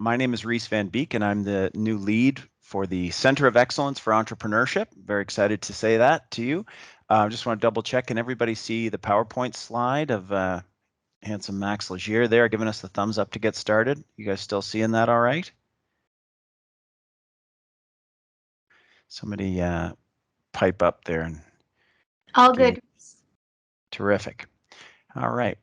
My name is Ries Van Beek, and I'm the new lead for the Center of Excellence for Entrepreneurship. Very excited to say that to you. I just want to double check. Can everybody see the PowerPoint slide of handsome Max Legier there giving us the thumbs up to get started? You guys still seeing that all right? Somebody pipe up there. And all good. Terrific. All right.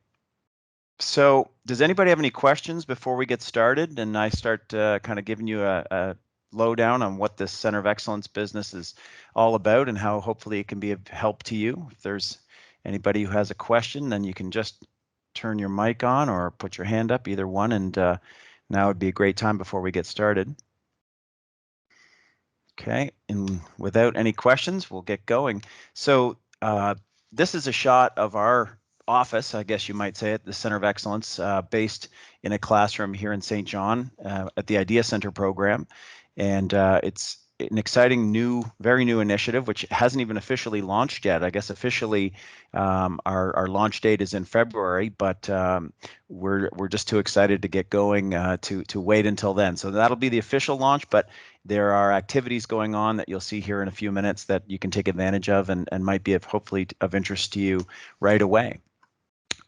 So does anybody have any questions before we get started and I start kind of giving you a lowdown on what this Center of Excellence business is all about and how hopefully it can be of help to you? If there's anybody who has a question, then you can just turn your mic on or put your hand up, either one, and now would be a great time before we get started. Okay, and without any questions, we'll get going. So this is a shot of our office, I guess you might say, at the Center of Excellence, based in a classroom here in St. John at the Idea Center program. And it's an exciting very new initiative, which hasn't even officially launched yet. I guess officially our launch date is in February, but we're just too excited to get going to wait until then. So that'll be the official launch, but there are activities going on that you'll see here in a few minutes that you can take advantage of and might be hopefully of interest to you right away.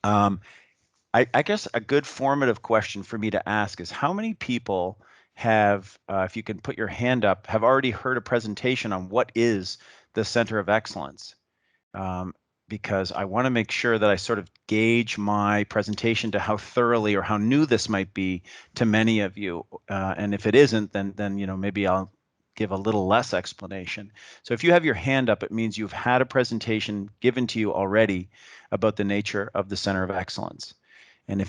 I guess a good formative question for me to ask is how many people have, if you can put your hand up, have already heard a presentation on what is the Center of Excellence? Because I want to make sure that I sort of gauge my presentation to how thoroughly or how new this might be to many of you. And if it isn't, then maybe I'll give a little less explanation. So if you have your hand up, it means you've had a presentation given to you already about the nature of the Center of Excellence. And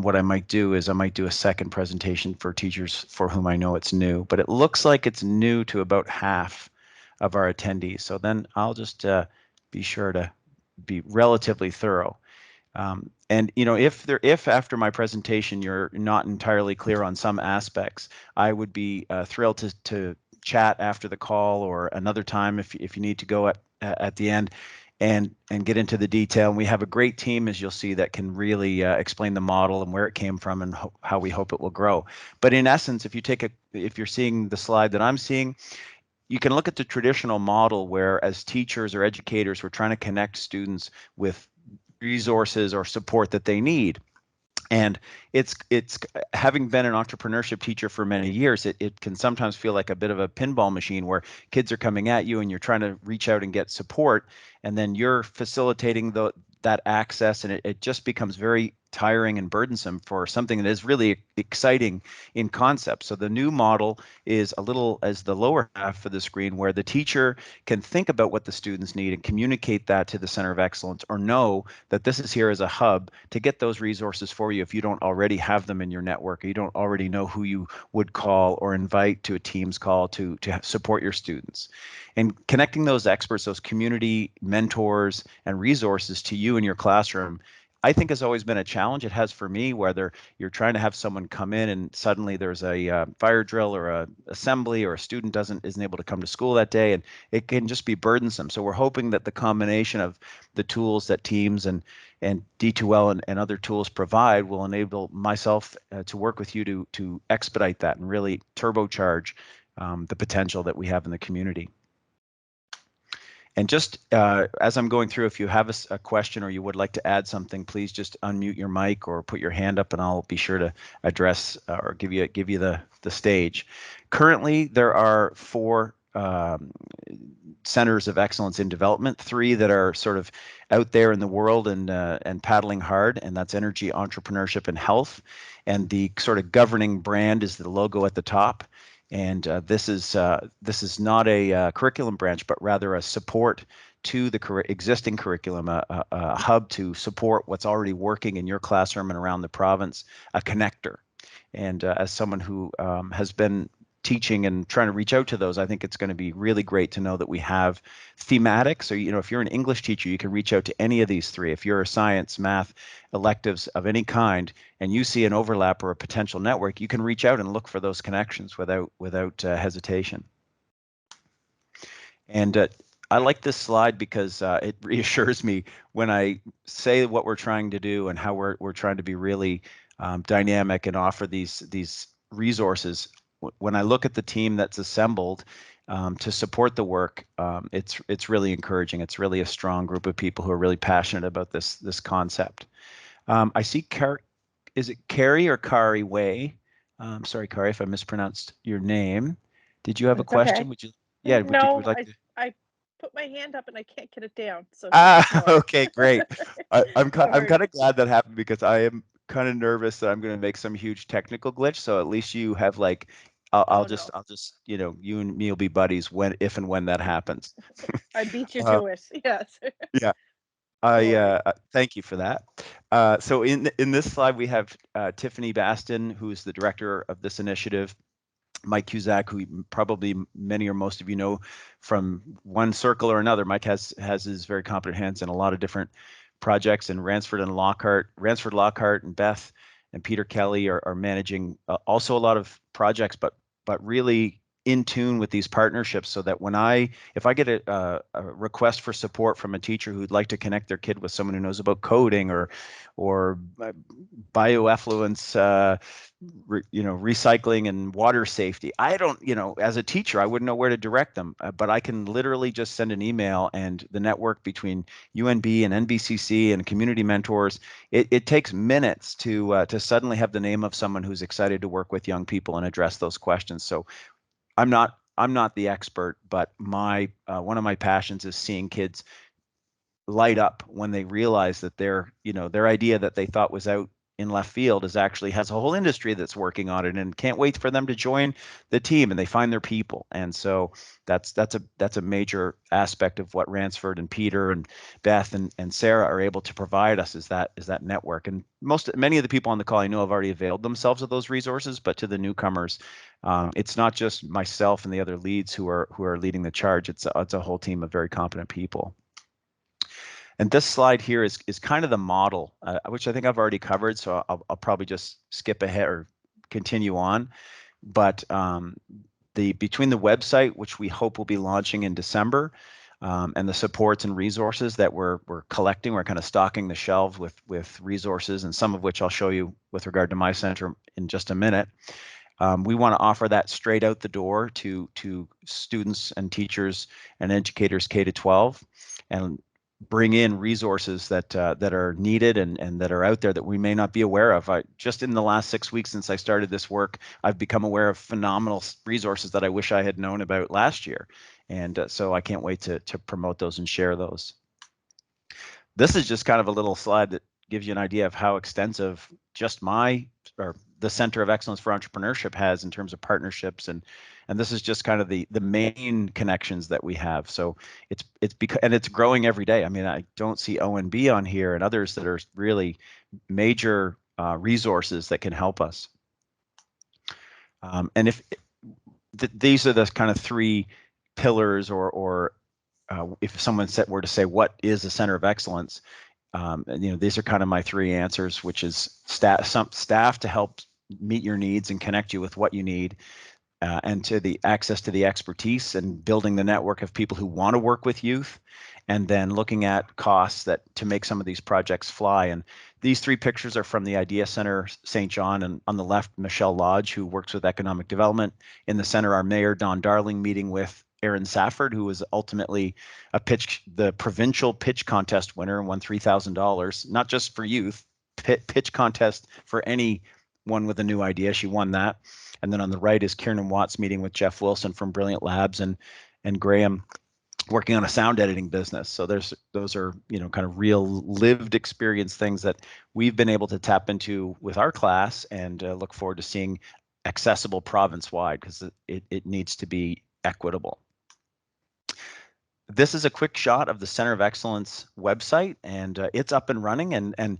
what I might do is I might do a second presentation for teachers for whom I know it's new, but it looks like it's new to about half of our attendees. So then I'll just be sure to be relatively thorough. And if after my presentation you're not entirely clear on some aspects, I would be thrilled to chat after the call or another time if you need to go at the end and get into the detail. And we have a great team, as you'll see, that can really explain the model and where it came from and how we hope it will grow. But in essence, if you're seeing the slide that I'm seeing, you can look at the traditional model where as teachers or educators, we're trying to connect students with resources or support that they need. And it's having been an entrepreneurship teacher for many years, it can sometimes feel like a bit of a pinball machine where kids are coming at you and you're trying to reach out and get support, and then you're facilitating that access, and it just becomes very tiring and burdensome for something that is really exciting in concept. So the new model is a little as the lower half of the screen, where the teacher can think about what the students need and communicate that to the Center of Excellence, or know that this is here as a hub to get those resources for you if you don't already have them in your network, or you don't already know who you would call or invite to a Teams call to support your students. And connecting those experts, those community mentors and resources to you in your classroom, I think has always been a challenge. It has for me, whether you're trying to have someone come in and suddenly there's a fire drill or a assembly, or a student isn't able to come to school that day, and it can just be burdensome. So we're hoping that the combination of the tools that Teams and D2L and other tools provide will enable myself to work with you to expedite that and really turbocharge the potential that we have in the community. And just as I'm going through, if you have a question or you would like to add something, please just unmute your mic or put your hand up, and I'll be sure to address or give you the stage. Currently, there are 4 centers of excellence in development, 3 that are sort of out there in the world and paddling hard, and that's energy, entrepreneurship, and health. And the sort of governing brand is the logo at the top. And this is not a curriculum branch, but rather a support to the existing curriculum, a hub to support what's already working in your classroom and around the province, a connector. And as someone who has been teaching and trying to reach out to those, I think it's going to be really great to know that we have thematic. So, if you're an English teacher, you can reach out to any of these 3. If you're a science, math electives of any kind, and you see an overlap or a potential network, you can reach out and look for those connections without hesitation. And I like this slide because it reassures me when I say what we're trying to do and how we're trying to be really dynamic and offer these resources. When I look at the team that's assembled to support the work, it's really encouraging. It's really a strong group of people who are really passionate about this concept. I see is it Carrie or Kari Way? Sorry, Kari, if I mispronounced your name. Did you have a It's okay. question? Would you? Yeah, would No, like to? I put my hand up and I can't get it down, so just Ah, ignore it. okay, great. I'm Don't I'm worry. kind of glad that happened because I am kind of nervous that I'm going to make some huge technical glitch. So at least you have like, Oh no, I'll just, you and me will be buddies if and when that happens. I beat you Uh, to it. Yes. yeah, Don't worry. thank you for that. So in this slide we have Tiffany Baston, who's the director of this initiative. Mike Cusack, who probably many or most of you know from one circle or another. Mike has his very competent hands in a lot of different projects, and Ransford Lockhart, and Beth and Peter Kelly are managing also a lot of projects, but really in tune with these partnerships, so that if I get a request for support from a teacher who'd like to connect their kid with someone who knows about coding or bioeffluence, recycling and water safety. I don't, as a teacher, I wouldn't know where to direct them, but I can literally just send an email, and the network between UNB and NBCC and community mentors, it takes minutes to suddenly have the name of someone who's excited to work with young people and address those questions. So I'm not the expert, but my one of my passions is seeing kids light up when they realize that their idea that they thought was out in left field actually has a whole industry that's working on it, and can't wait for them to join the team, and they find their people. And so that's a major aspect of what Ransford and Peter and Beth and Sarah are able to provide us, is that network. And many of the people on the call I know have already availed themselves of those resources, but to the newcomers, it's not just myself and the other leads who are leading the charge. It's a whole team of very competent people. And this slide here is kind of the model, which I think I've already covered, so I'll probably just skip ahead or continue on. But between the website, which we hope will be launching in December, and the supports and resources that we're collecting, we're kind of stocking the shelves with resources, and some of which I'll show you with regard to my center in just a minute. We want to offer that straight out the door to students and teachers and educators K to 12, and bring in resources that are needed and that are out there that we may not be aware of. Just in the last 6 weeks since I started this work, I've become aware of phenomenal resources that I wish I had known about last year, and so I can't wait to promote those and share those. This is just kind of a little slide that gives you an idea of how extensive just the Center of Excellence for Entrepreneurship has in terms of partnerships, and this is just kind of the main connections that we have. So it's growing every day. I mean, I don't see ONB on here and others that are really major resources that can help us. And these are the kind of three pillars, or if someone were to say, what is a Center of Excellence? These are kind of my three answers, which is staff to help meet your needs and connect you with what you need, and to the access to the expertise and building the network of people who want to work with youth, and then looking at costs to make some of these projects fly. And these three pictures are from the Idea Center St. John, and on the left, Michelle Lodge, who works with economic development. In the center, our Mayor Don Darling meeting with Aaron Safford, who was ultimately the provincial pitch contest winner and won $3,000, not just for youth, pitch contest for anyone with a new idea. She won that. And then on the right is Kieran Watts meeting with Jeff Wilson from Brilliant Labs, and Graham working on a sound editing business. So those are kind of real lived experience things that we've been able to tap into with our class, and look forward to seeing accessible province wide, because it needs to be equitable. This is a quick shot of the Center of Excellence website, and it's up and running, and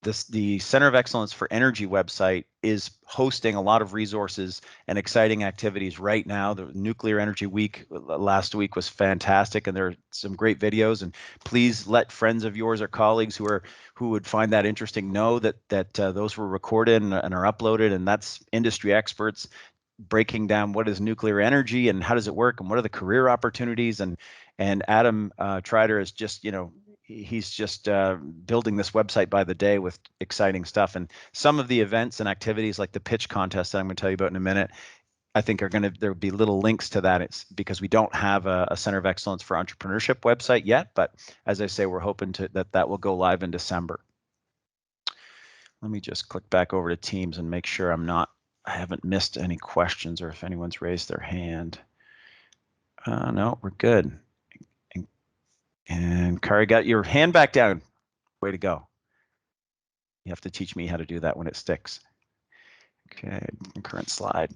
the Center of Excellence for Energy website is hosting a lot of resources and exciting activities right now. The Nuclear Energy Week last week was fantastic, and there are some great videos. And please let friends of yours or colleagues who would find that interesting know that those were recorded and are uploaded, and that's industry experts breaking down what is nuclear energy and how does it work and what are the career opportunities. And Adam Trider is just, he's just building this website by the day with exciting stuff. And some of the events and activities, like the pitch contest that I'm going to tell you about in a minute, I think there'll be little links to that. It's because we don't have a Center of Excellence for Entrepreneurship website yet, but as I say, we're hoping that will go live in December. Let me just click back over to Teams and make sure I haven't missed any questions or if anyone's raised their hand. No, we're good. And Kari, got your hand back down. Way to go. You have to teach me how to do that when it sticks. Okay, current slide.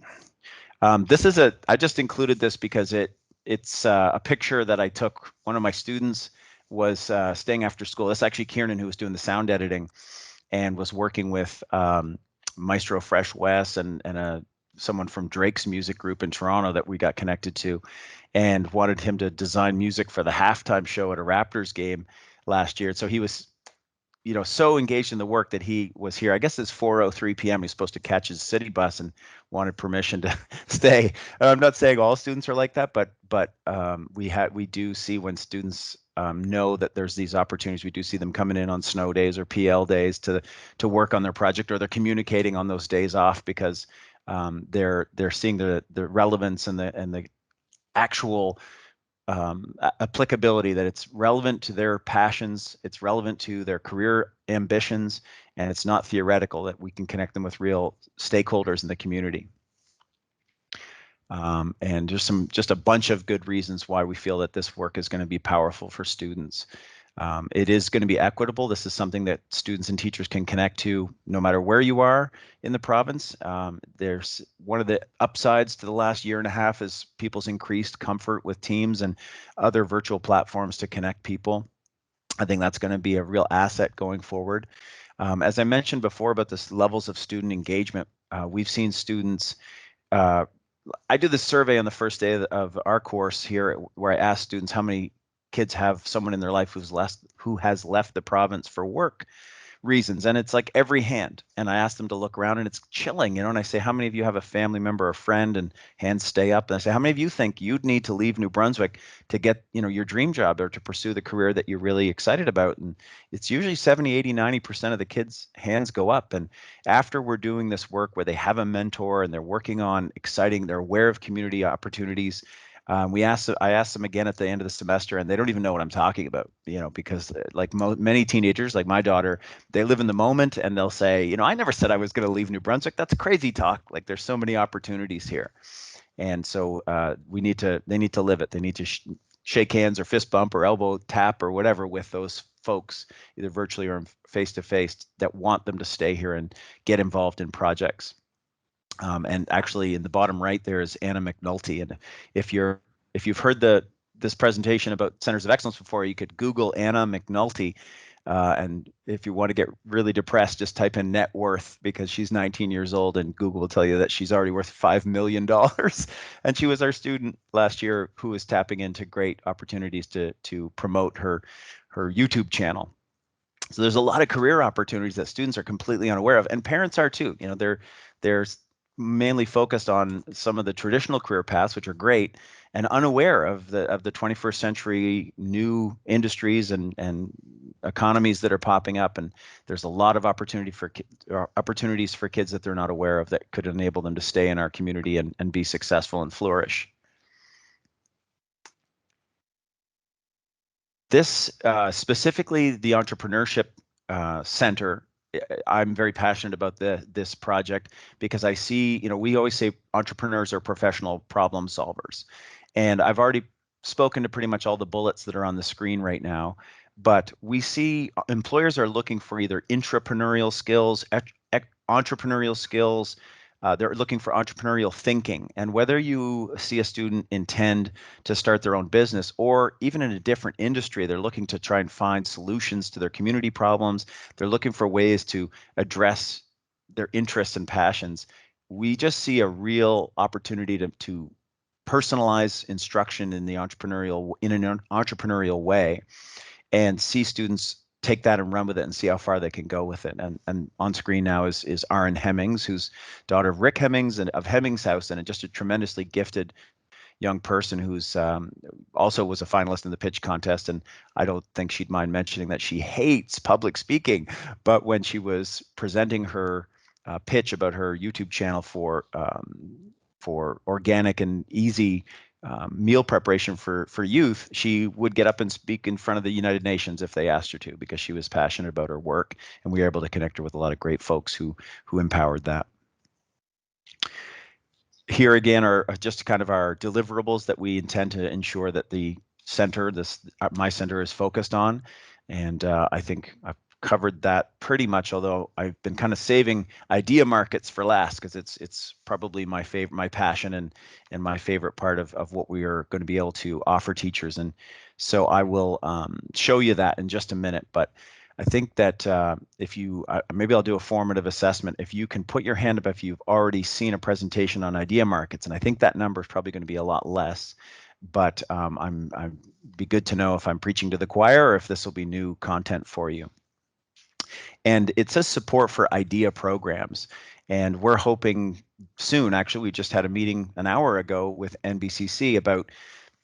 I just included this because it's a picture that I took. One of my students was staying after school. That's actually Kieran, who was doing the sound editing and was working with Maestro Fresh Wes and someone from Drake's music group in Toronto that we got connected to, and wanted him to design music for the halftime show at a Raptors game last year. So he was, so engaged in the work that he was here. I guess it's 4:03 p.m. He's supposed to catch his city bus and wanted permission to stay. And I'm not saying all students are like that, but we do see when students know that there's these opportunities. We do see them coming in on snow days or PL days to work on their project, or they're communicating on those days off because they're seeing the relevance and the actual applicability, that it's relevant to their passions, it's relevant to their career ambitions, and it's not theoretical, that we can connect them with real stakeholders in the community. And there's just a bunch of good reasons why we feel that this work is going to be powerful for students. It is going to be equitable. This is something that students and teachers can connect to no matter where you are in the province. There's one of the upsides to the last year and a half is people's increased comfort with Teams and other virtual platforms to connect people. I think that's going to be a real asset going forward. As I mentioned before about this levels of student engagement, we've seen students I do this survey on the first day of our course here, where I ask students how many kids have someone in their life who has left the province for work reasons, and it's like every hand. And I ask them to look around, and it's chilling, and I say, how many of you have a family member or friend? And hands stay up. And I say, how many of you think you'd need to leave New Brunswick to get your dream job or to pursue the career that you're really excited about? And it's usually 70, 80, 90% of the kids' hands go up. And after we're doing this work where they have a mentor and they're working on they're aware of community opportunities, I asked them again at the end of the semester, and they don't even know what I'm talking about, because like many teenagers, like my daughter, they live in the moment, and they'll say, I never said I was going to leave New Brunswick. That's crazy talk. Like, there's so many opportunities here. And so they need to live it. They need to shake hands or fist bump or elbow tap or whatever with those folks, either virtually or face to face, that want them to stay here and get involved in projects. And actually, in the bottom right there is Anna McNulty. And if you've heard this presentation about Centers of Excellence before, you could Google Anna McNulty. And if you want to get really depressed, just type in net worth, because she's 19 years old, and Google will tell you that she's already worth $5 million. And she was our student last year who was tapping into great opportunities to promote her YouTube channel. So there's a lot of career opportunities that students are completely unaware of, and parents are too. They're mainly focused on some of the traditional career paths, which are great, and unaware of the 21st century new industries and economies that are popping up. And there's a lot of opportunities for kids that they're not aware of, that could enable them to stay in our community and be successful and flourish. This specifically, the Entrepreneurship Center, I'm very passionate about this project, because I see, we always say entrepreneurs are professional problem solvers. And I've already spoken to pretty much all the bullets that are on the screen right now, but we see employers are looking for either intrapreneurial skills, entrepreneurial skills. They're looking for entrepreneurial thinking. And whether you see a student intend to start their own business, or even in a different industry, they're looking to try and find solutions to their community problems. They're looking for ways to address their interests and passions. We just see a real opportunity to personalize instruction in an entrepreneurial way, and see students take that and run with it and see how far they can go with it. And on screen now is Aaron Hemmings, who's daughter of Rick Hemmings and of Hemmings House, and just a tremendously gifted young person who's also was a finalist in the pitch contest, and I don't think she'd mind mentioning that she hates public speaking, but when she was presenting her pitch about her YouTube channel for organic and easy meal preparation for youth, she would get up and speak in front of the United Nations if they asked her to, because she was passionate about her work, and we were able to connect her with a lot of great folks who empowered that. Here again are just kind of our deliverables that we intend to ensure that the center, my center, is focused on, and I think I've covered that pretty much. Although I've been kind of saving idea markets for last, because it's probably my favorite, my passion, and my favorite part of what we are going to be able to offer teachers. And so I will show you that in just a minute, but I think that if you, maybe I'll do a formative assessment. If you can put your hand up if you've already seen a presentation on idea markets, and I think that number is probably going to be a lot less, but I'd be good to know if I'm preaching to the choir or if this will be new content for you. And it says support for idea programs. And we're hoping soon, actually, we just had a meeting an hour ago with NBCC about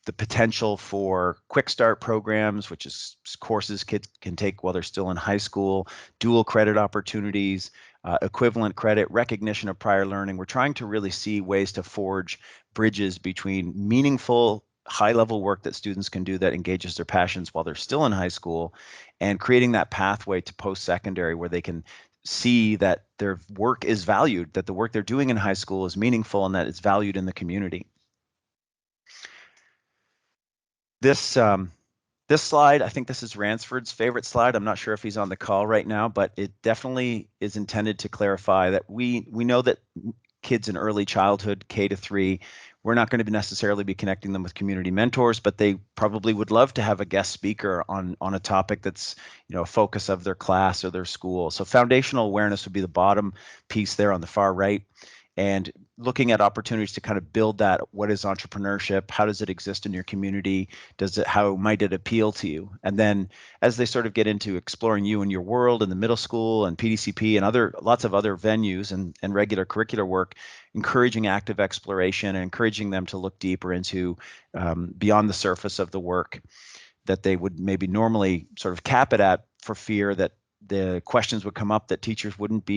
the potential for quick start programs, which is courses kids can take while they're still in high school, dual credit opportunities, equivalent credit, recognition of prior learning. We're trying to really see ways to forge bridges between meaningful high-level work that students can do that engages their passions while they're still in high school, and creating that pathway to post-secondary where they can see that their work is valued, that the work they're doing in high school is meaningful, and that it's valued in the community. This slide, I think this is Ransford's favorite slide. I'm not sure if he's on the call right now, but it definitely is intended to clarify that we know that kids in early childhood, K to 3, we're not going to necessarily be connecting them with community mentors, but they probably would love to have a guest speaker on a topic that's, a focus of their class or their school. So foundational awareness would be the bottom piece there on the far right. And looking at opportunities to kind of build that. What is entrepreneurship? How does it exist in your community? How might it appeal to you? And then as they sort of get into exploring you and your world in the middle school and PDCP and lots of other venues and regular curricular work, encouraging active exploration and encouraging them to look deeper into beyond the surface of the work that they would maybe normally sort of cap it at, for fear that the questions would come up that teachers wouldn't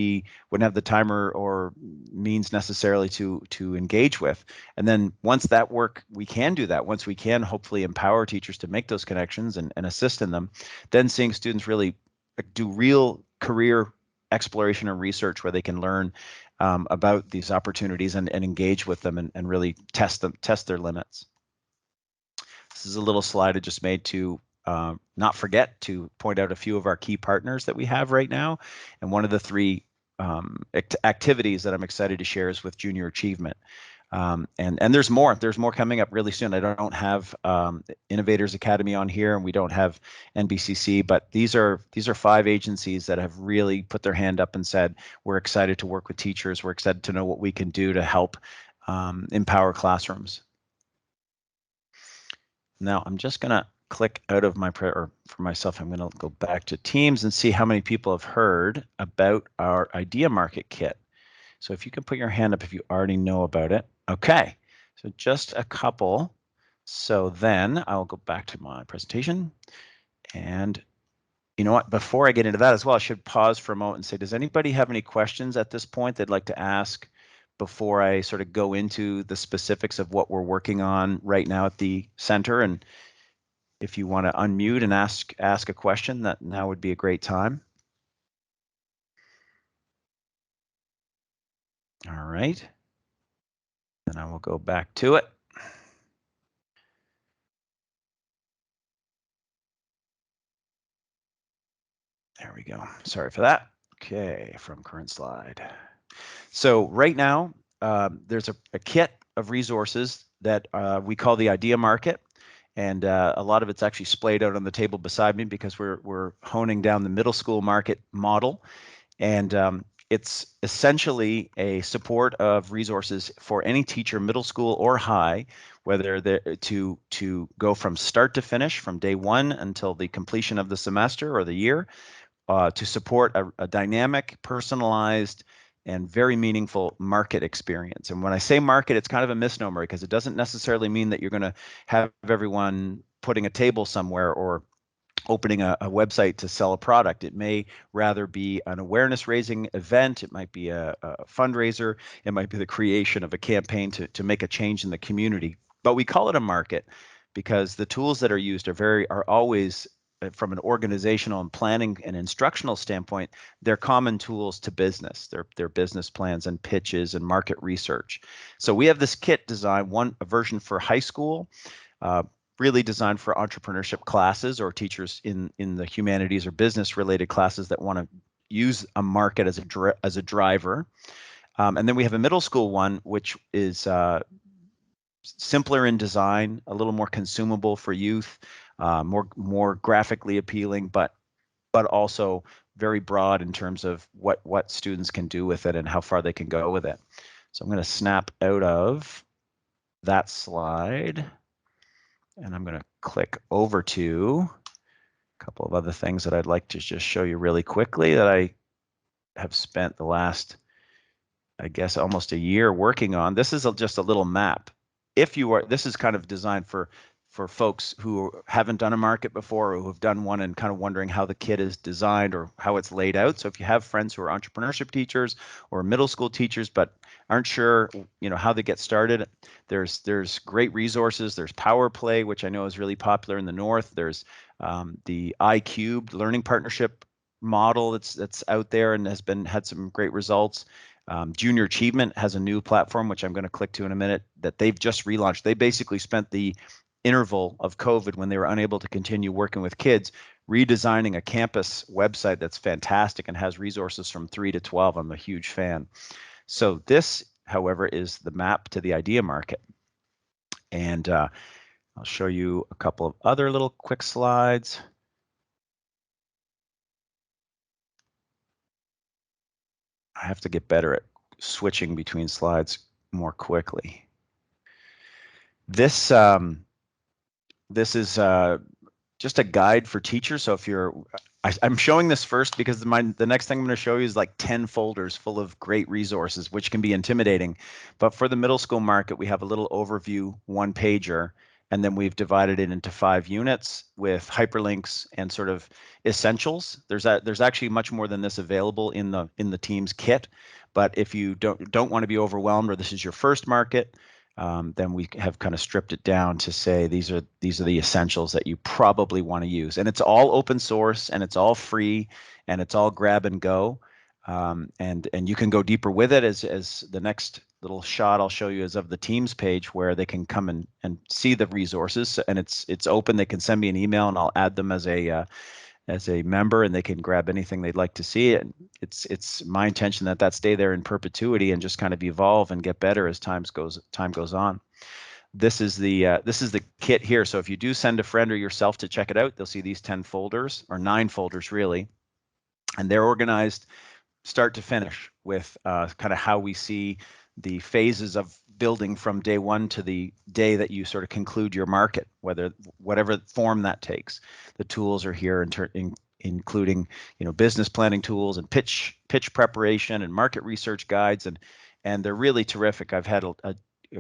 have the time or means necessarily to engage with. And then once that work, we can do that, once we can hopefully empower teachers to make those connections and assist in them, then seeing students really do real career exploration and research where they can learn about these opportunities and engage with them and really test their limits. This is a little slide I just made to not forget to point out a few of our key partners that we have right now. And one of the 3 activities that I'm excited to share is with Junior Achievement. And there's more coming up really soon. I don't have Innovators Academy on here, and we don't have NBCC, but these are 5 agencies that have really put their hand up and said, we're excited to work with teachers. We're excited to know what we can do to help empower classrooms. Now I'm just going to click out of for myself, I'm going to go back to Teams and see how many people have heard about our Idea Market Kit. So if you can put your hand up if you already know about it. Okay, so just a couple. So then I'll go back to my presentation. And you know what, before I get into that as well, I should pause for a moment and say, does anybody have any questions at this point they'd like to ask before I sort of go into the specifics of what we're working on right now at the center? And if you want to unmute and ask a question, that now would be a great time. All right. Then I will go back to it. There we go. Sorry for that. Okay, from current slide. So right now, there's a kit of resources that we call the Idea Market. And a lot of it's actually splayed out on the table beside me because we're honing down the middle school market model. And it's essentially a support of resources for any teacher, middle school or high, whether to go from start to finish, from day 1 until the completion of the semester or the year, to support a dynamic, personalized and very meaningful market experience. And when I say market, it's kind of a misnomer because it doesn't necessarily mean that you're going to have everyone putting a table somewhere or opening a website to sell a product. It may rather be an awareness raising event. It might be a fundraiser. It might be the creation of a campaign to make a change in the community. But we call it a market because the tools that are used are always from an organizational and planning and instructional standpoint, they're common tools to business. They're business plans and pitches and market research. So we have this kit design, a version for high school, uh, really designed for entrepreneurship classes or teachers in the humanities or business related classes that want to use a market as a driver. And then we have a middle school one, which is simpler in design, a little more consumable for youth, more graphically appealing, but also very broad in terms of what students can do with it and how far they can go with it. So I'm going to snap out of that slide, and I'm going to click over to a couple of other things that I'd like to just show you really quickly that I have spent the last, I guess, almost a year working on. This is just a little map. This is kind of designed for folks who haven't done a market before or who have done one and kind of wondering how the kit is designed or how it's laid out. So if you have friends who are entrepreneurship teachers or middle school teachers but aren't sure, how they get started, there's great resources. There's Power Play, which I know is really popular in the North. There's the iCubed learning partnership model that's out there and had some great results. Junior Achievement has a new platform, which I'm going to click to in a minute, that they've just relaunched. They basically spent the interval of COVID when they were unable to continue working with kids, redesigning a campus website that's fantastic and has resources from 3 to 12. I'm a huge fan. So this, however, is the map to the idea market. And I'll show you a couple of other little quick slides. I have to get better at switching between slides more quickly. This is just a guide for teachers. So if I'm showing this first because the next thing I'm going to show you is like 10 folders full of great resources, which can be intimidating. But for the middle school market, we have a little overview one pager, and then we've divided it into 5 units with hyperlinks and sort of essentials. There's actually much more than this available in the team's kit. But if you don't want to be overwhelmed, or this is your first market, then we have kind of stripped it down to say these are the essentials that you probably want to use. And it's all open source, and it's all free, and it's all grab and go. And you can go deeper with it as the next little shot I'll show you is of the Teams page where they can come and see the resources, and it's open. They can send me an email and I'll add them as a member, and they can grab anything they'd like to see. And it's my intention that stay there in perpetuity and just kind of evolve and get better as time goes on. This is the kit here. So if you do send a friend or yourself to check it out, they'll see these 10 folders, or 9 folders really, and they're organized start to finish with kind of how we see the phases of building from day one to the day that you sort of conclude your market, whatever form that takes. The tools are here including business planning tools and pitch preparation and market research guides, and they're really terrific. I've had a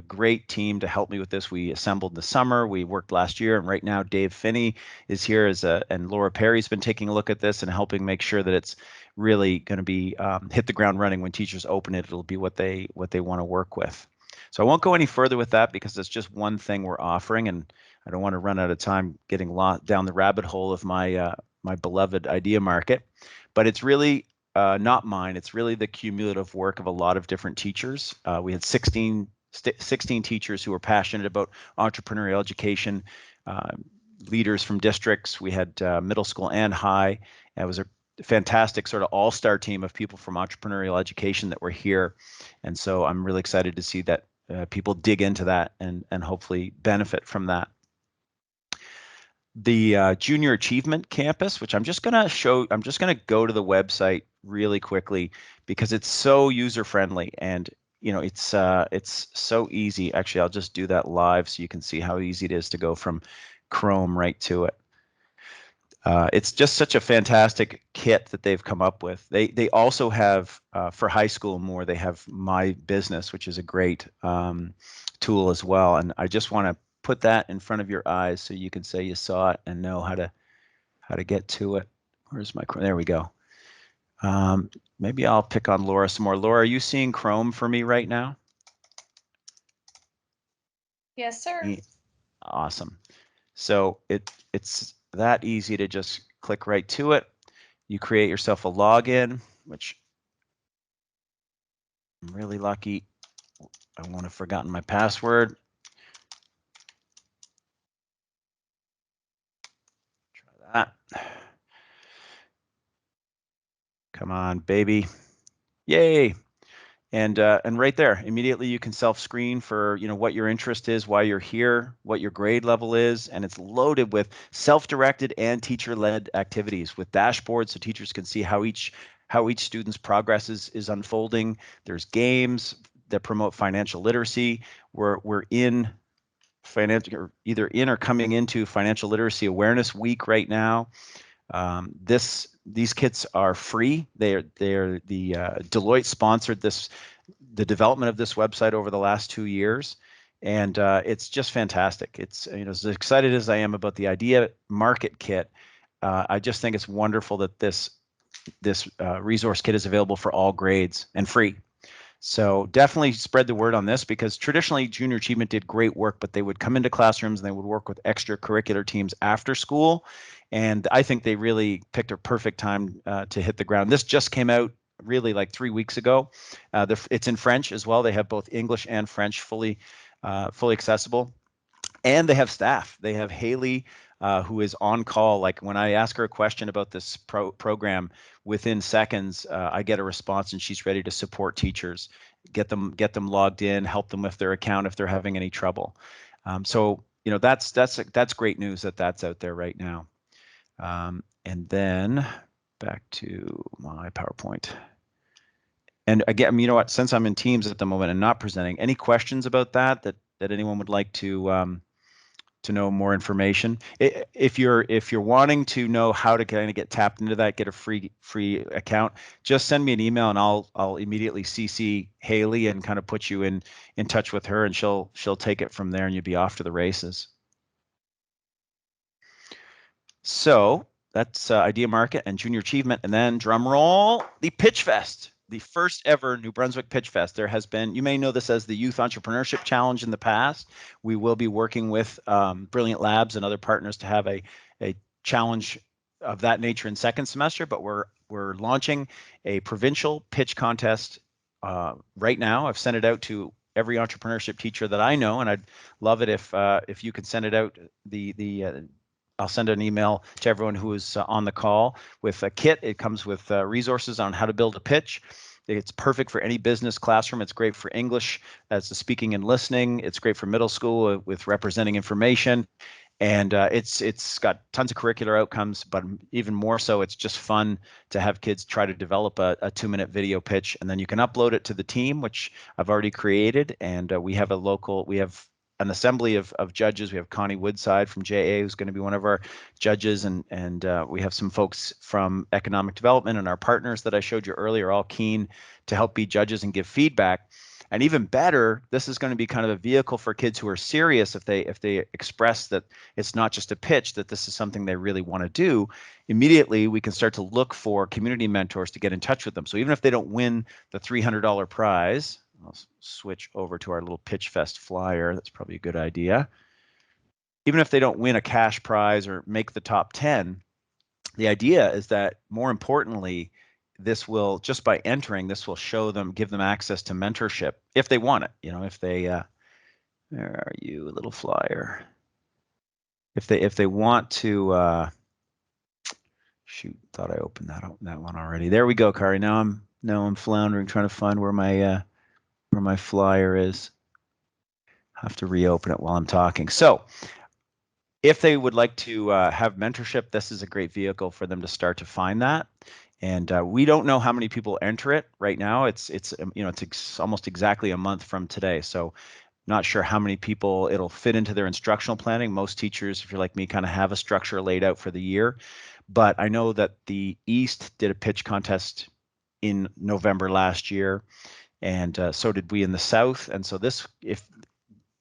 great team to help me with this. We assembled in the summer. We worked last year, and right now Dave Finney is here and Laura Perry's been taking a look at this and helping make sure that it's really going to be hit the ground running when teachers open it. It'll be what they want to work with. So I won't go any further with that because it's just one thing we're offering, and I don't want to run out of time getting down the rabbit hole of my my beloved idea market. But it's really not mine. It's really the cumulative work of a lot of different teachers. We had 16 teachers who were passionate about entrepreneurial education, leaders from districts. We had middle school and high. It was a fantastic sort of all-star team of people from entrepreneurial education that were here. And so I'm really excited to see that people dig into that and hopefully benefit from that. The Junior Achievement Campus, which I'm just going to go to the website really quickly because it's so user-friendly, and it's so easy. Actually, I'll just do that live so you can see how easy it is to go from Chrome right to it. It's just such a fantastic kit that they've come up with. They also have for high school more. They have My Business, which is a great tool as well. And I just want to put that in front of your eyes so you can say you saw it and know how to get to it. Where's my There we go. Maybe I'll pick on Laura some more. Laura, are you seeing Chrome for me right now? Yes, sir. Awesome. So it's that easy to just click right to it. You create yourself a login, which I'm really lucky. I won't have forgotten my password. Try that. Come on, baby. Yay. And right there, immediately you can self-screen for what your interest is, why you're here, what your grade level is, and it's loaded with self-directed and teacher-led activities with dashboards so teachers can see how each student's progress is unfolding. There's games that promote financial literacy. We're in financial, either in or coming into Financial Literacy Awareness Week right now. These kits are free. They're the Deloitte sponsored the development of this website over the last 2 years, and it's just fantastic. It's as excited as I am about the Idea Market Kit, I just think it's wonderful that this resource kit is available for all grades and free. So definitely spread the word on this, because traditionally Junior Achievement did great work, but they would come into classrooms and they would work with extracurricular teams after school. And I think they really picked a perfect time to hit the ground. This just came out really like 3 weeks ago. It's in French as well. They have both English and French fully accessible. And they have staff. They have Haley, who is on call. Like when I ask her a question about this program, within seconds, I get a response, and she's ready to support teachers, get them logged in, help them with their account if they're having any trouble. So that's great news that that's out there right now. And then back to my PowerPoint. And again, you know what? Since I'm in Teams at the moment and not presenting, any questions about that anyone would like to know more information? If you're wanting to know how to kind of get tapped into that, get a free account, just send me an email and I'll immediately CC Haley and kind of put you in touch with her, and she'll take it from there, and you'll be off to the races. So that's Idea Market and Junior Achievement, and then drum roll, the Pitch Fest. The first ever New Brunswick Pitch Fest. There has been, you may know this as the Youth Entrepreneurship Challenge in the past. We will be working with Brilliant Labs and other partners to have a challenge of that nature in second semester, but we're launching a provincial pitch contest right now. I've sent it out to every entrepreneurship teacher that I know, and I'd love it if you could send it out. I'll send an email to everyone who is on the call with a kit. It comes with resources on how to build a pitch. It's perfect for any business classroom. It's great for English as the speaking and listening. It's great for middle school with representing information. And it's got tons of curricular outcomes, but even more so, it's just fun to have kids try to develop a 2-minute video pitch, and then you can upload it to the team, which I've already created. And we have an assembly of judges. We have Connie Woodside from JA, who's going to be one of our judges, and we have some folks from economic development, and our partners that I showed you earlier are all keen to help be judges and give feedback. And even better, this is going to be kind of a vehicle for kids who are serious. If they express that it's not just a pitch, that this is something they really want to do, immediately we can start to look for community mentors to get in touch with them. So even if they don't win the $300 prize, I'll switch over to our little Pitch Fest flyer. That's probably a good idea. Even if they don't win a cash prize or make the top 10, the idea is that, more importantly, this will, just by entering, this will show them, give them access to mentorship if they want it. If they, where are you, little flyer? If they want to, shoot, thought I opened that one already. There we go, Kari. Now I'm floundering trying to find where my flyer is. Have to reopen it while I'm talking. So if they would like to have mentorship, this is a great vehicle for them to start to find that. And we don't know how many people enter it right now. It's almost exactly a month from today. So not sure how many people it'll fit into their instructional planning. Most teachers, if you're like me, kind of have a structure laid out for the year. But I know that the East did a pitch contest in November last year, and so did we in the South. And so this, if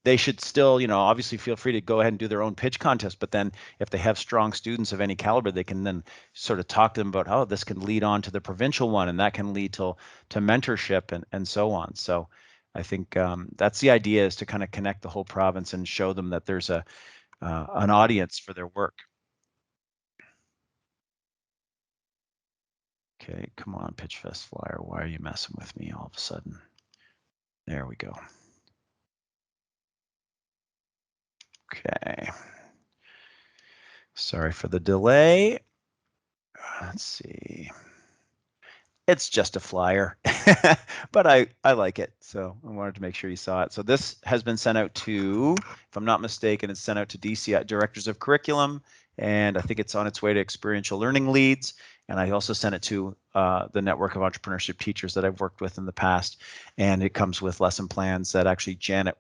they should still, obviously feel free to go ahead and do their own pitch contest. But then if they have strong students of any caliber, they can then sort of talk to them about how this can lead on to the provincial one, and that can lead to mentorship and so on. So I think that's the idea, is to kind of connect the whole province and show them that there's an audience for their work. Okay, come on, PitchFest flyer. Why are you messing with me all of a sudden? There we go. Okay. Sorry for the delay. Let's see. It's just a flyer, but I like it, so I wanted to make sure you saw it. So this has been sent out to, if I'm not mistaken, it's sent out to DCI directors of curriculum, and I think it's on its way to experiential learning leads. And I also sent it to the network of entrepreneurship teachers that I've worked with in the past, and it comes with lesson plans that actually Janet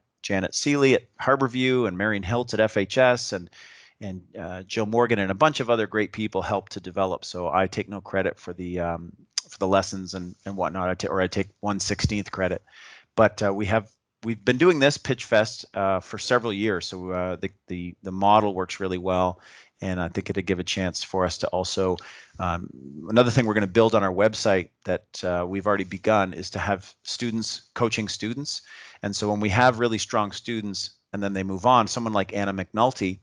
Seeley at Harborview and Marion Hilt at FHS and Jill Morgan and a bunch of other great people helped to develop. So I take no credit for the lessons and whatnot. I take 1/16 credit. But we've been doing this Pitch Fest for several years. So the model works really well, and I think it'd give a chance for us to also. Another thing we're going to build on our website that we've already begun is to have students coaching students. And so when we have really strong students and then they move on, someone like Anna McNulty,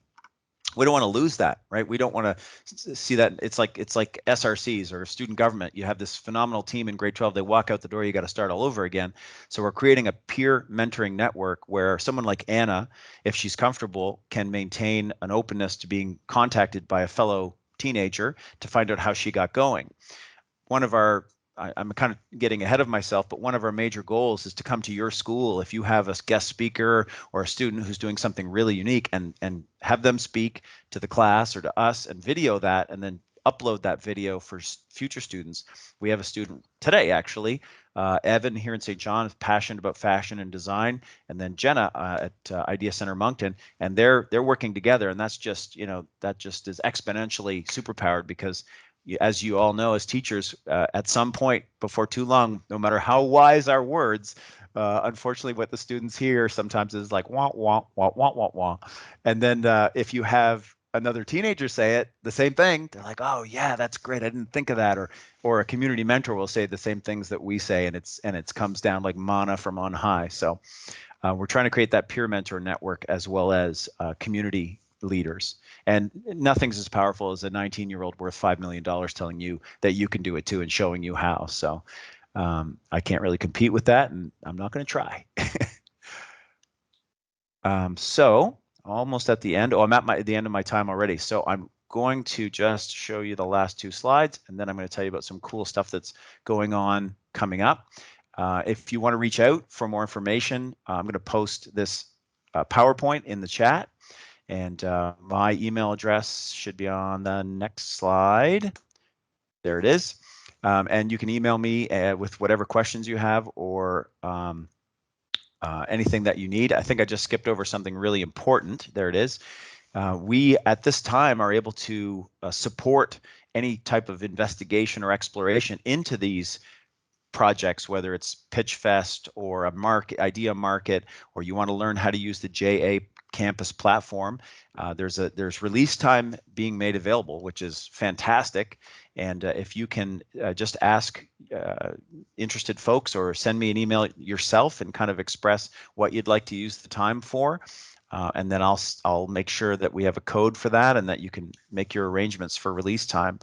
we don't want to lose that, right? We don't want to see that. It's like SRCs or student government. You have this phenomenal team in grade 12. They walk out the door, you got to start all over again. So we're creating a peer mentoring network where someone like Anna, if she's comfortable, can maintain an openness to being contacted by a fellow teenager to find out how she got going. One of our I'm kind of getting ahead of myself, but one of our major goals is to come to your school if you have a guest speaker or a student who's doing something really unique, and have them speak to the class or to us and video that, and then upload that video for future students. We have a student today, actually, Evan here in St. John, is passionate about fashion and design, and then Jenna at Idea Center Moncton, and they're working together, and that's just that just is exponentially superpowered because, as you all know, as teachers, at some point before too long, no matter how wise our words, unfortunately, what the students hear sometimes is like wah wah wah wah wah wah, and then if you have another teenager say it, the same thing, they're like, oh yeah, that's great, I didn't think of that, or a community mentor will say the same things that we say, and it comes down like manna from on high. So we're trying to create that peer mentor network as well as community leaders. And nothing's as powerful as a 19-year-old worth $5 million telling you that you can do it too and showing you how. So I can't really compete with that, and I'm not going to try. So almost at the end. Oh, I'm at the end of my time already. So I'm going to just show you the last two slides, and then I'm going to tell you about some cool stuff that's going on coming up. If you want to reach out for more information, I'm going to post this PowerPoint in the chat. And my email address should be on the next slide. There it is. And you can email me with whatever questions you have or anything that you need. I think I just skipped over something really important. There it is. We, at this time, are able to support any type of investigation or exploration into these projects, whether it's Pitch Fest or a idea market, or you want to learn how to use the JA Campus platform. There's release time being made available, which is fantastic. And if you can just ask interested folks or send me an email yourself and kind of express what you'd like to use the time for, and then I'll make sure that we have a code for that and that you can make your arrangements for release time.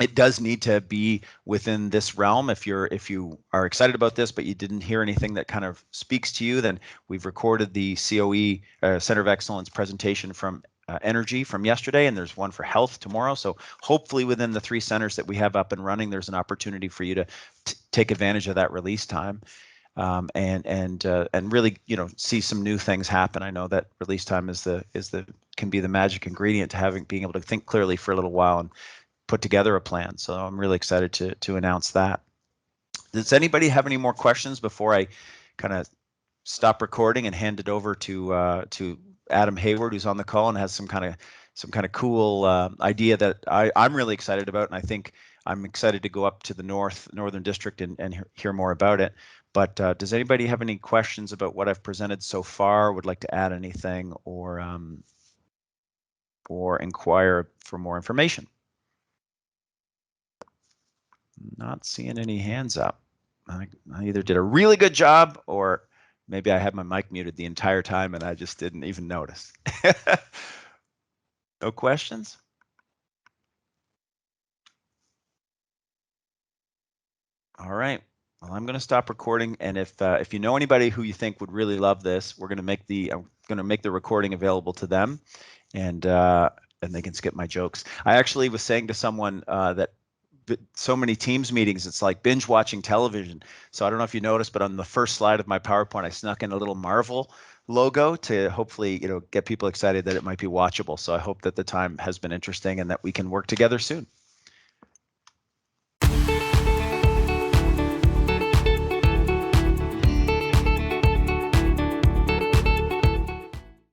It does need to be within this realm. If you are excited about this, but you didn't hear anything that kind of speaks to you, then we've recorded the COE Center of Excellence presentation from energy from yesterday, and there's one for health tomorrow. So hopefully within the 3 centers that we have up and running, there's an opportunity for you to take advantage of that release time. And really, see some new things happen. I know that release time can be the magic ingredient to being able to think clearly for a little while and put together a plan. So I'm really excited to announce that. Does anybody have any more questions before I kind of stop recording and hand it over to Adam Hayward, who's on the call and has some kind of cool idea that I'm really excited about, and I think I'm excited to go up to the Northern District and hear more about it. But does anybody have any questions about what I've presented so far? Would like to add anything or inquire for more information? Not seeing any hands up. I either did a really good job or maybe I had my mic muted the entire time and I just didn't even notice. No questions? All right. Well, I'm going to stop recording, and if you know anybody who you think would really love this, I'm going to make the recording available to them, and they can skip my jokes. I actually was saying to someone that so many Teams meetings, it's like binge watching television. So I don't know if you noticed, but on the first slide of my PowerPoint, I snuck in a little Marvel logo to hopefully, get people excited that it might be watchable. So I hope that the time has been interesting and that we can work together soon.